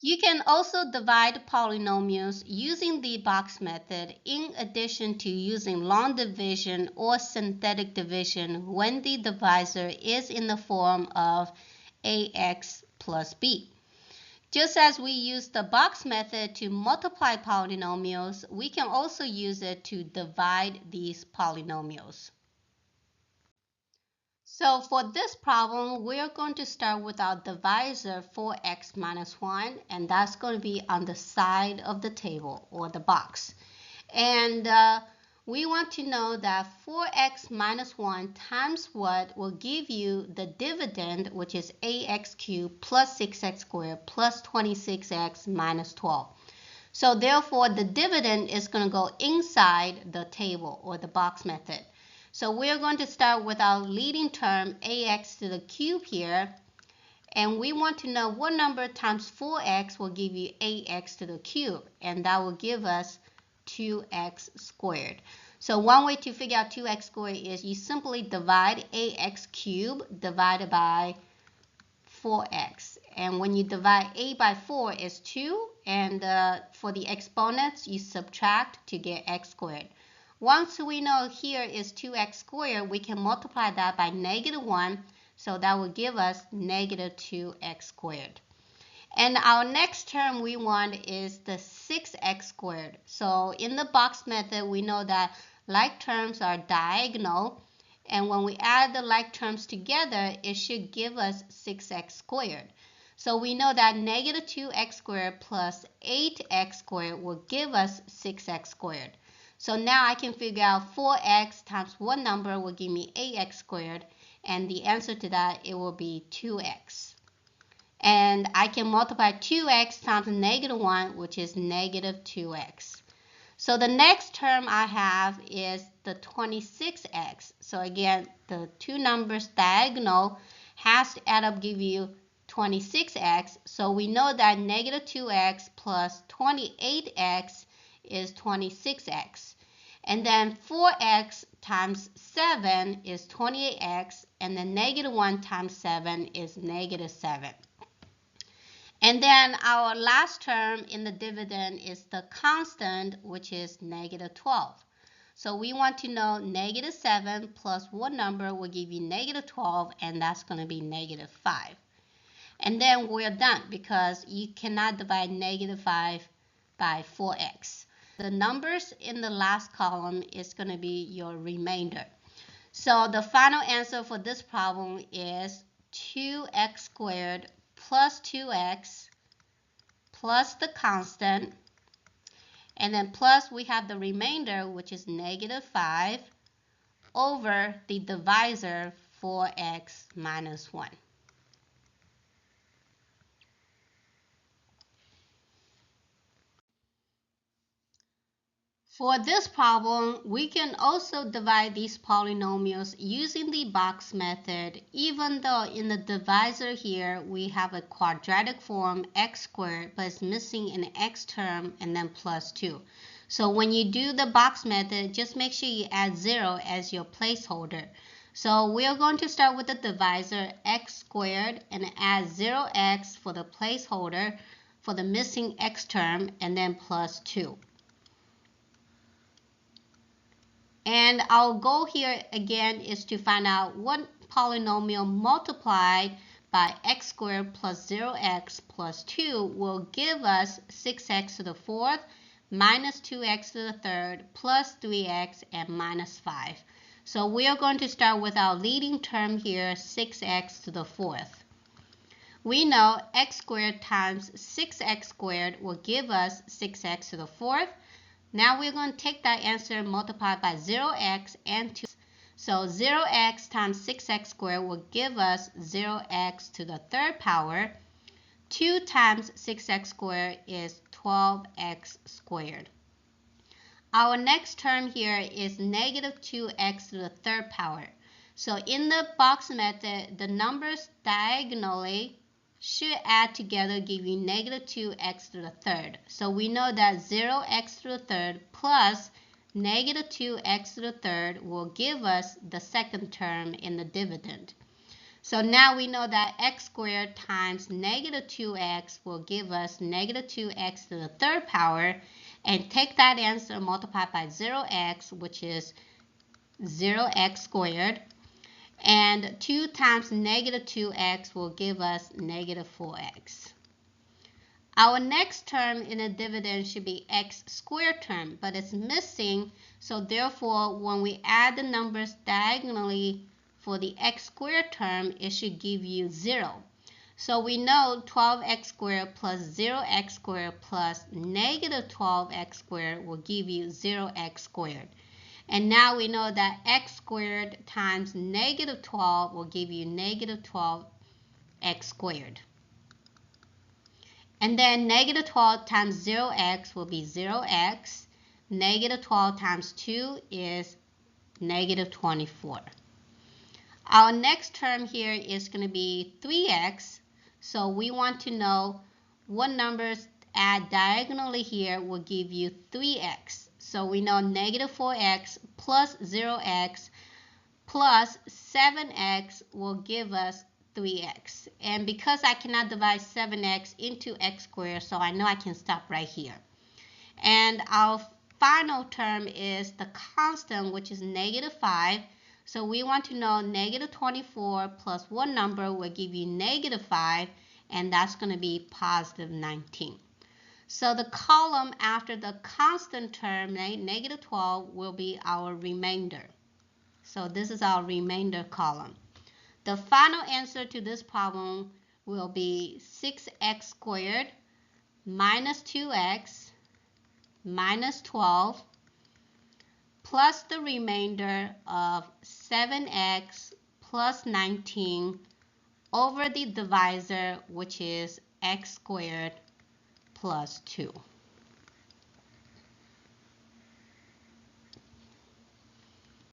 You can also divide polynomials using the box method in addition to using long division or synthetic division when the divisor is in the form of ax plus b. Just as we use the box method to multiply polynomials, we can also use it to divide these polynomials. So for this problem, we're going to start with our divisor 4x minus 1, and that's going to be on the side of the table or the box. And we want to know that 4x minus 1 times what will give you the dividend, which is ax cubed plus 6x squared plus 26x minus 12. So therefore, the dividend is going to go inside the table or the box method. So we're going to start with our leading term, ax to the cube here. And we want to know what number times 4x will give you ax to the cube. And that will give us 2x squared. So one way to figure out 2x squared is you simply divide ax cubed divided by 4x. And when you divide a by 4 is 2. And for the exponents, you subtract to get x squared. Once we know here is 2x squared, we can multiply that by -1, so that will give us negative 2x squared. And our next term we want is the 6x squared. So in the box method, we know that like terms are diagonal, and when we add the like terms together, it should give us 6x squared. So we know that negative 2x squared plus 8x squared will give us 6x squared. So now I can figure out 4x times what number will give me ax squared, and the answer to that, it will be 2x. And I can multiply 2x times -1, which is negative 2x. So the next term I have is the 26x. So again, the two numbers diagonal has to add up, give you 26x. So we know that negative 2x plus 28x is 26x. And then 4x times 7 is 28x, and then -1 times 7 is -7. And then our last term in the dividend is the constant, which is -12. So we want to know -7 plus what number will give you -12, and that's going to be -5. And then we're done because you cannot divide -5 by 4x. The numbers in the last column is going to be your remainder. So the final answer for this problem is 2x squared plus 2x plus the constant, and then plus we have the remainder, which is -5 over the divisor 4x minus 1. For this problem, we can also divide these polynomials using the box method, even though in the divisor here we have a quadratic form x squared, but it's missing an x term and then plus 2. So when you do the box method, just make sure you add 0 as your placeholder. So we are going to start with the divisor x squared and add 0x for the placeholder for the missing x term and then plus 2. And our goal here again is to find out what polynomial multiplied by x squared plus 0x plus 2 will give us 6x to the 4th minus 2x to the 3rd plus 3x and minus 5. So we are going to start with our leading term here, 6x to the 4th. We know x squared times 6x squared will give us 6x to the 4th. Now we're going to take that answer and multiply by 0x and 2. So 0x times 6x squared will give us 0x to the 3rd power. 2 times 6x squared is 12x squared. Our next term here is negative 2x to the 3rd power. So in the box method, the numbers diagonally should add together, give you negative 2x to the 3rd. So we know that 0x to the 3rd plus negative 2x to the 3rd will give us the second term in the dividend. So now we know that x squared times negative 2x will give us negative 2x to the third power, and take that answer and multiply by 0x, which is 0x squared, and 2 times negative 2x will give us negative 4x. Our next term in the dividend should be x squared term, but it's missing, so therefore when we add the numbers diagonally for the x squared term, it should give you 0. So we know 12x squared plus 0x squared plus negative 12x squared will give you 0x squared. And now we know that x squared times negative 12 will give you negative 12x squared. And then negative 12 times 0x will be 0x. Negative 12 times 2 is negative 24. Our next term here is going to be 3x. So we want to know what numbers add diagonally here will give you 3x. So we know negative 4x plus 0x plus 7x will give us 3x. And because I cannot divide 7x into x squared, so I know I can stop right here. And our final term is the constant, which is negative 5. So we want to know negative 24 plus one number will give you negative 5, and that's going to be positive 19. So the column after the constant term, negative 12, will be our remainder. So this is our remainder column. The final answer to this problem will be 6x squared minus 2x minus 12 plus the remainder of 7x plus 19 over the divisor, which is x squared plus 2.